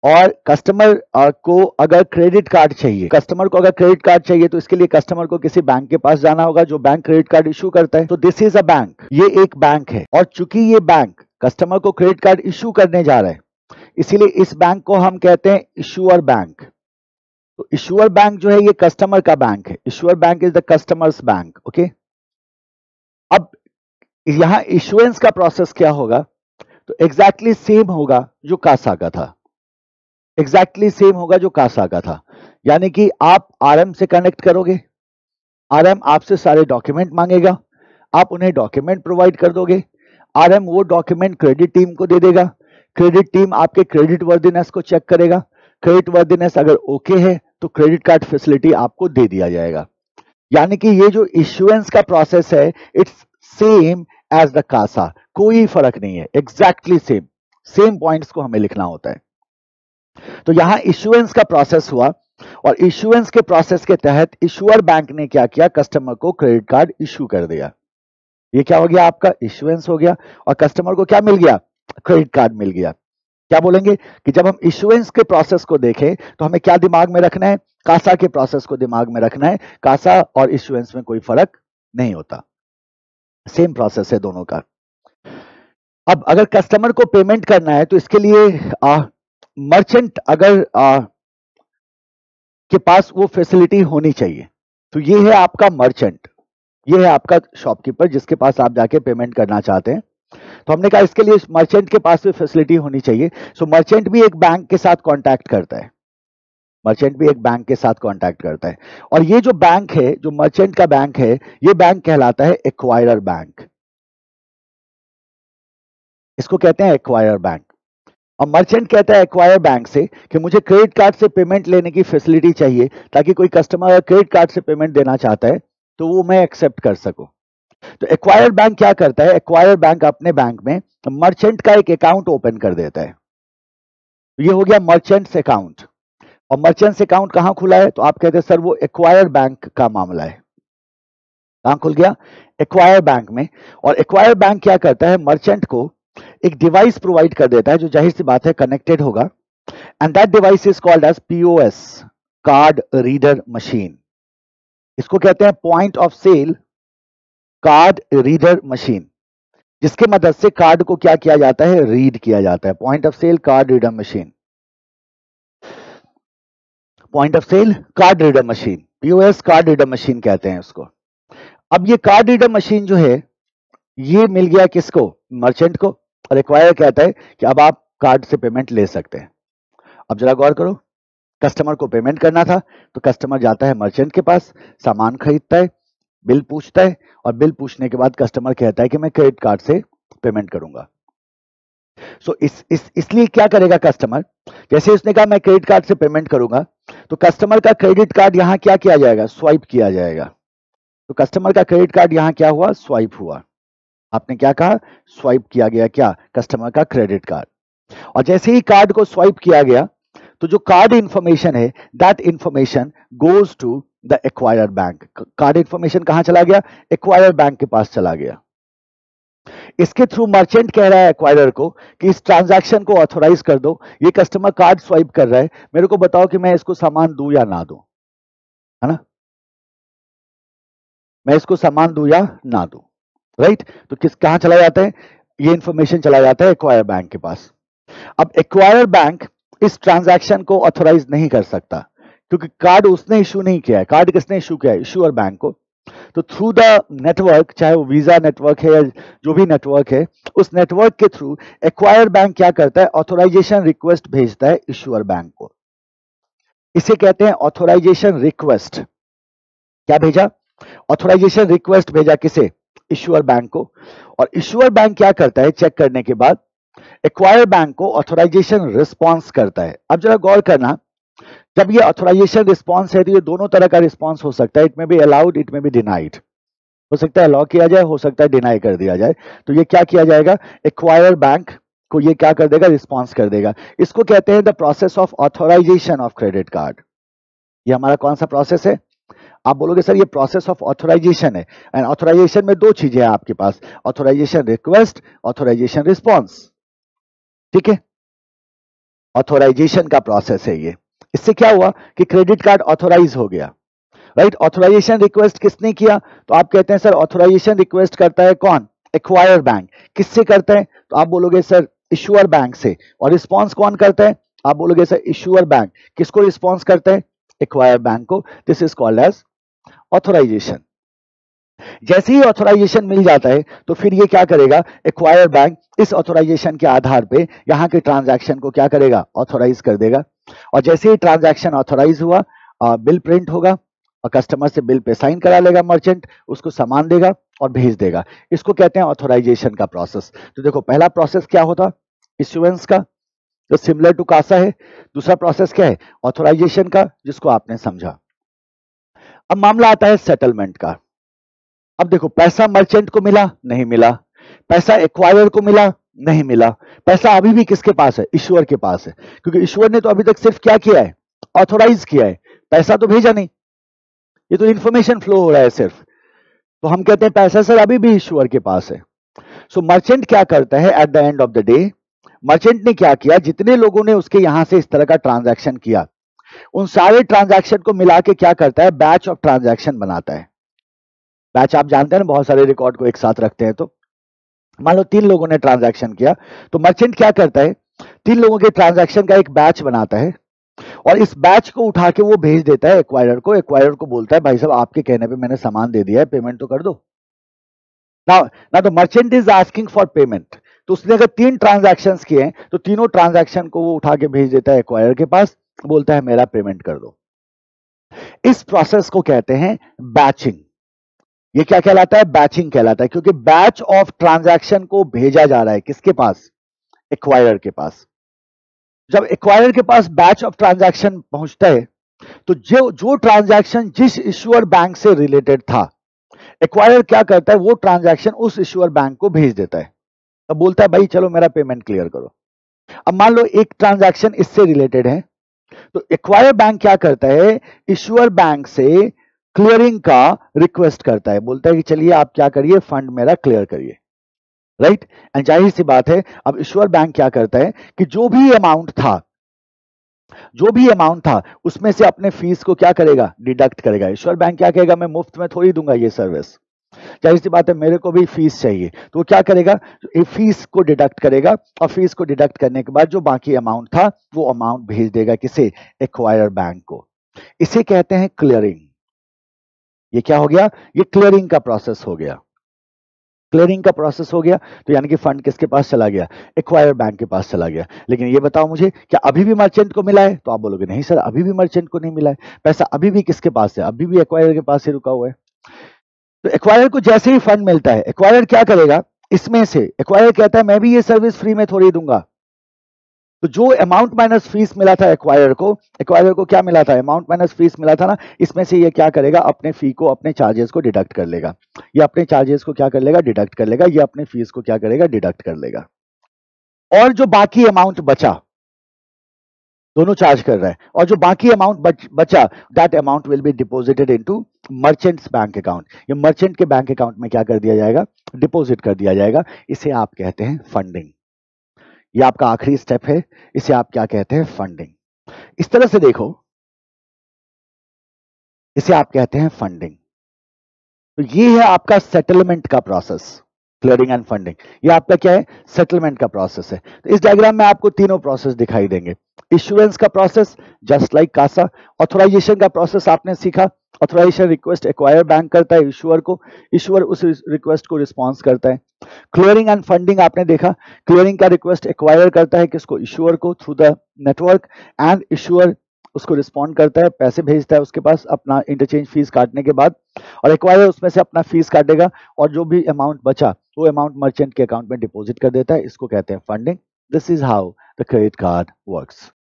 और कस्टमर को अगर क्रेडिट कार्ड चाहिए, तो इसके लिए कस्टमर को किसी बैंक के पास जाना होगा जो बैंक क्रेडिट कार्ड इशू करता है। तो दिस इज अ बैंक, ये एक बैंक है, और चूंकि ये बैंक कस्टमर को क्रेडिट कार्ड इशू करने जा रहा है, इसीलिए इस बैंक को हम कहते हैं इशूअर बैंक। तो इशूअर बैंक जो है ये कस्टमर का बैंक है। Issuer bank is the customers bank. Okay, अब यहां इशुएंस का प्रोसेस क्या होगा? तो एग्जैक्टली सेम होगा जो कासा का था, यानी कि आप आरएम से कनेक्ट करोगे, आरएम आपसे सारे डॉक्यूमेंट मांगेगा, आप उन्हें डॉक्यूमेंट प्रोवाइड कर दोगे, आरएम वो डॉक्यूमेंट क्रेडिट टीम को दे देगा, क्रेडिट टीम आपके क्रेडिट वर्दीनेस को चेक करेगा, क्रेडिट वर्दीनेस अगर ओके है तो क्रेडिट कार्ड फैसिलिटी आपको दे दिया जाएगा। यानी कि ये जो इश्यूएंस का प्रोसेस है it's same as the CASA, कोई फर्क नहीं है, एग्जैक्टली सेम पॉइंट्स को हमें लिखना होता है। तो यहां इश्यूएंस का प्रोसेस हुआ, और इश्यूएंस के प्रोसेस के तहत इशूअर बैंक ने क्या किया? कस्टमर को क्रेडिट कार्ड इशू कर दिया। ये क्या हो गया? आपका इश्यूएंस हो गया, और कस्टमर को क्या मिल गया? क्रेडिट कार्ड मिल गया। क्या बोलेंगे कि जब हम इश्यूएंस के प्रोसेस को देखें तो हमें क्या दिमाग में रखना है? कासा के प्रोसेस को दिमाग में रखना है। कासा और इश्यूएंस में कोई फर्क नहीं होता, सेम प्रोसेस है दोनों का। अब अगर कस्टमर को पेमेंट करना है तो इसके लिए मर्चेंट अगर के पास वो फैसिलिटी होनी चाहिए। तो ये है आपका मर्चेंट, ये है आपका शॉपकीपर जिसके पास आप जाके पेमेंट करना चाहते हैं। तो हमने कहा इसके लिए मर्चेंट के पास भी फैसिलिटी होनी चाहिए। सो मर्चेंट भी एक बैंक के साथ कांटेक्ट करता है, और ये जो बैंक है, जो मर्चेंट का बैंक है, ये बैंक कहलाता है एक्वायरर बैंक। इसको कहते हैं एक्वायरर बैंक। और मर्चेंट कहता है एक्वायर बैंक से कि मुझे क्रेडिट कार्ड से पेमेंट लेने की फैसिलिटी चाहिए, ताकि कोई कस्टमर क्रेडिट कार्ड से पेमेंट देना चाहता है तो वो मैं एक्सेप्ट कर सकूं। तो एक्वायर बैंक क्या करता है? एक्वायर बैंक अपने बैंक में मर्चेंट का एक अकाउंट ओपन कर देता है। ये हो गया मर्चेंट्स अकाउंट। और मर्चेंट्स अकाउंट कहां खुला है? तो आप कहते हैं सर वो एक्वायर बैंक का मामला है। कहां खुल गया? एक्वायर बैंक में। और एक्वायर बैंक क्या करता है? मर्चेंट को एक डिवाइस प्रोवाइड कर देता है जो जाहिर सी बात है कनेक्टेड होगा, and that device is called as POS, card reader machine. इसको कहते हैं point of sale card reader machine, जिसके मदद से कार्ड को क्या किया जाता है? रीड किया जाता है। Point of sale card reader machine, point of sale card reader machine, POS card reader machine कहते हैं उसको। अब ये कार्ड रीडर मशीन जो है ये मिल गया किसको? मर्चेंट को। और एक्वायर कहता है कि अब आप कार्ड से पेमेंट ले सकते हैं। अब जरा गौर करो, कस्टमर को पेमेंट करना था तो कस्टमर जाता है मर्चेंट के पास, सामान खरीदता है, बिल पूछता है, और बिल पूछने के बाद कस्टमर कहता है कि मैं क्रेडिट कार्ड से पेमेंट करूंगा। सो इसलिए क्या करेगा कस्टमर? जैसे उसने कहा मैं क्रेडिट कार्ड से पेमेंट करूंगा, तो कस्टमर का क्रेडिट कार्ड यहां क्या किया जाएगा? स्वाइप किया जाएगा। तो कस्टमर का क्रेडिट कार्ड यहां क्या हुआ? स्वाइप हुआ। आपने क्या कहा? स्वाइप किया गया क्या? कस्टमर का क्रेडिट कार्ड। और जैसे ही कार्ड को स्वाइप किया गया तो जो कार्ड इंफॉर्मेशन है that information goes to the acquire bank. Card information कहां चला गया? एक्वायर बैंक के पास चला गया। इसके थ्रू मर्चेंट कह रहा है एक्वायरर को कि इस ट्रांजैक्शन को ऑथोराइज कर दो, ये कस्टमर कार्ड स्वाइप कर रहा है, मेरे को बताओ कि मैं इसको सामान दूं या ना दूं, है ना? मैं इसको सामान दूं या ना दूं, राइट? तो कहां चला जाता है? ये इंफॉर्मेशन चला जाता है एक्वायर बैंक के पास। अब एक्वायर बैंक इस ट्रांजैक्शन को ऑथोराइज नहीं कर सकता, क्योंकि कार्ड उसने इशू नहीं किया है। कार्ड किसने इशू किया है? इशूअर बैंक को। तो थ्रू द नेटवर्क, चाहे वो वीजा नेटवर्क है या जो भी नेटवर्क है, उस नेटवर्क के थ्रू एक्वायर बैंक क्या करता है? ऑथोराइजेशन रिक्वेस्ट भेजता है इशूअर बैंक को। इसे कहते हैं ऑथोराइजेशन रिक्वेस्ट। क्या भेजा? ऑथोराइजेशन रिक्वेस्ट भेजा किसे? इशूअर बैंक को। और इशूअर बैंक क्या करता है? चेक करने के बाद एक्वायर बैंक को ऑथोराइजेशन रिस्पॉन्स करता है। अब जरा गौर करना, जब ये ऑथोराइजेशन रिस्पॉन्स है तो ये दोनों तरह का रिस्पॉन्स हो सकता है। इट में बी अलाउड, इट में बी डिनाइड। हो सकता है अलाउ किया जाए, हो सकता है डिनाई कर दिया जाए। तो ये क्या किया जाएगा? एक्वायर बैंक को ये क्या कर देगा? रिस्पॉन्स कर देगा। इसको कहते हैं the process of authorisation of credit card. ये हमारा कौन सा प्रोसेस है? आप बोलोगे सर ये प्रोसेस ऑफ ऑथोराइजेशन है, एंड ऑथोराइजेशन में दो चीजें हैं आपके पास, ऑथोराइजेशन रिक्वेस्ट, ऑथोराइजेशन रिस्पॉन्स। ठीक है? ऑथोराइजेशन का प्रोसेस है ये। इससे क्या हुआ कि क्रेडिट कार्ड ऑथोराइज हो गया, राइट। ऑथोराइजेशन रिक्वेस्ट किसने किया? तो आप कहते हैं सर ऑथोराइजेशन रिक्वेस्ट करता है कौन? Acquire bank. किससे करता है? तो आप बोलोगे सर इशुअर बैंक से। और रिस्पॉन्स कौन करता है? आप बोलोगे सर इशुअर बैंक। किसको रिस्पॉन्स करता है? एक्वायर बैंक को। This is called as authorisation. जैसे ही ऑथोराइजेशन मिल जाता है तो फिर ये क्या करेगा? एक्वायर बैंक इस ऑथोराइजेशन के आधार पे यहाँ के ट्रांजैक्शन को क्या करेगा? ऑथोराइज कर देगा। और जैसे ही ट्रांजैक्शन ऑथोराइज हुआ, बिल प्रिंट होगा और कस्टमर से बिल पे साइन करा लेगा मर्चेंट, उसको सामान देगा और भेज देगा। इसको कहते हैं ऑथोराइजेशन का प्रोसेस। तो देखो पहला प्रोसेस क्या होता? इश्यूएंस का, जो सिमिलर टू कासा है। दूसरा प्रोसेस क्या है? ऑथोराइजेशन का, जिसको आपने समझा। अब मामला आता है सेटलमेंट का। अब देखो पैसा मर्चेंट को मिला? नहीं मिला। पैसा एक्वायर को मिला? नहीं मिला। पैसा अभी भी किसके पास है? इश्यूअर के पास है, क्योंकि इश्यूअर ने तो अभी तक सिर्फ क्या किया है? ऑथोराइज किया है, पैसा तो भेजा नहीं। ये तो इंफॉर्मेशन फ्लो हो रहा है सिर्फ। तो हम कहते हैं पैसा सर अभी भी इश्यूअर के पास है। सो मर्चेंट क्या करता है at the end of the day? Merchant ने क्या किया? जितने लोगों ने उसके यहां से इस तरह का ट्रांजैक्शन किया, उन सारे ट्रांजैक्शन को मिला के क्या करता है? बैच ऑफ ट्रांजैक्शन बनाता है। बैच आप जानते हैं ना, बहुत सारे रिकॉर्ड को एक साथ रखते हैं। तो मान लो 3 लोगों ने ट्रांजैक्शन किया, तो मर्चेंट क्या करता है? 3 लोगों के ट्रांजैक्शन का एक बैच बनाता है और इस बैच को उठा के वो भेज देता है एक्वायरर को। एक्वायरर को बोलता है भाई साहब आपके कहने पे मैंने सामान दे दिया है, पेमेंट तो कर दो। ना तो merchant is asking for payment. तो उसने अगर 3 ट्रांजैक्शंस किए हैं तो तीनों ट्रांजैक्शन को वो उठा के भेज देता है एक्वायरर के पास, बोलता है मेरा पेमेंट कर दो। इस प्रोसेस को कहते हैं बैचिंग। ये क्या कहलाता है? बैचिंग कहलाता है, क्योंकि बैच ऑफ ट्रांजैक्शन को भेजा जा रहा है किसके पास? एक्वायरर के पास। जब एक्वायरर के पास बैच ऑफ ट्रांजैक्शन पहुंचता है तो जो ट्रांजैक्शन जिस इश्यूअर बैंक से रिलेटेड था, एक्वायर क्या करता है? वो ट्रांजैक्शन उस इश्यूअर बैंक को भेज देता है। अब बोलता है भाई चलो मेरा पेमेंट क्लियर करो। अब मान लो एक ट्रांजैक्शन इससे रिलेटेड है, तो एक्वायर बैंक क्या करता है? इश्यूअर बैंक से क्लियरिंग का रिक्वेस्ट करता है, बोलता है कि चलिए आप क्या करिए, फंड मेरा क्लियर करिए, राइट। एंड जाहिर सी बात है, अब इश्यूअर बैंक क्या करता है कि जो भी अमाउंट था उसमें से अपने फीस को क्या करेगा? डिडक्ट करेगा। इश्यूअर बैंक क्या कहेगा? मैं मुफ्त में थोड़ी दूंगा ये सर्विस, जाहिर सी बात है मेरे को भी फीस चाहिए। तो वो क्या करेगा? फीस को डिडक्ट करेगा और फीस को डिडक्ट करने के बाद जो बाकी अमाउंट था वो अमाउंट भेज देगा किसे? एक्वायर बैंक को। इसे कहते हैं क्लियरिंग। ये क्या हो गया? ये क्लियरिंग का प्रोसेस हो गया। क्लियरिंग का प्रोसेस हो गया तो यानी कि फंड किसके पास चला गया? एक्वायर बैंक के पास चला गया। लेकिन ये बताओ मुझे, क्या अभी भी मर्चेंट को मिला है? तो आप बोलोगे नहीं सर अभी भी मर्चेंट को नहीं मिला है, पैसा अभी भी किसके पास है? अभी भी एक्वायर के पास ही रुका हुआ है। तो एक्वायर को जैसे ही फंड मिलता है, एक्वायर क्या करेगा? इसमें से एक्वायर कहता है मैं भी ये सर्विस फ्री में थोड़ी दूंगा। तो जो अमाउंट माइनस फीस मिला था एक्वायर को क्या मिला था? अमाउंट माइनस फीस मिला था ना, इसमें से ये क्या करेगा? अपने फी को, अपने चार्जेस को डिडक्ट कर लेगा। ये अपने चार्जेस को क्या कर लेगा? डिडक्ट कर लेगा। ये अपने फीस को क्या करेगा? डिडक्ट कर लेगा। और जो बाकी अमाउंट बचा, दोनों चार्ज कर रहा है, और जो बाकी अमाउंट बचा, that amount will be deposited into merchants bank account. ये मर्चेंट के बैंक अकाउंट में क्या कर दिया जाएगा? डिपॉजिट कर दिया जाएगा। इसे आप कहते हैं फंडिंग। ये आपका आखिरी स्टेप है, इसे आप क्या कहते हैं? फंडिंग। इस तरह से देखो, इसे आप कहते हैं फंडिंग। तो ये है आपका सेटलमेंट का प्रोसेस, क्लियरिंग एंड फंडिंग। ये आपका क्या है? सेटलमेंट का प्रोसेस है। तो इस डायग्राम में आपको तीनों प्रोसेस दिखाई देंगे। इश्यूएंस का process just like CASA. Authorisation का प्रोसेस आपने सीखा। ऑथोराइजेशन रिक्वेस्ट एक्वायर बैंक करता है इश्यूअर को, इश्यूअर उस रिक्वेस्ट को रिस्पॉन्स करता है। क्लियरिंग एंड फंडिंग आपने देखा, क्लियरिंग का रिक्वेस्ट एक्वायर करता है किसको? इश्यूअर को, through the network, and issuer उसको रिस्पॉन्ड करता है, पैसे भेजता है उसके पास अपना इंटरचेंज फीस काटने के बाद, और एक्वायर उसमें से अपना फीस काटेगा और जो भी अमाउंट बचा वो अमाउंट मर्चेंट के अकाउंट में डिपॉजिट कर देता है। इसको कहते हैं funding. This is how the credit card works.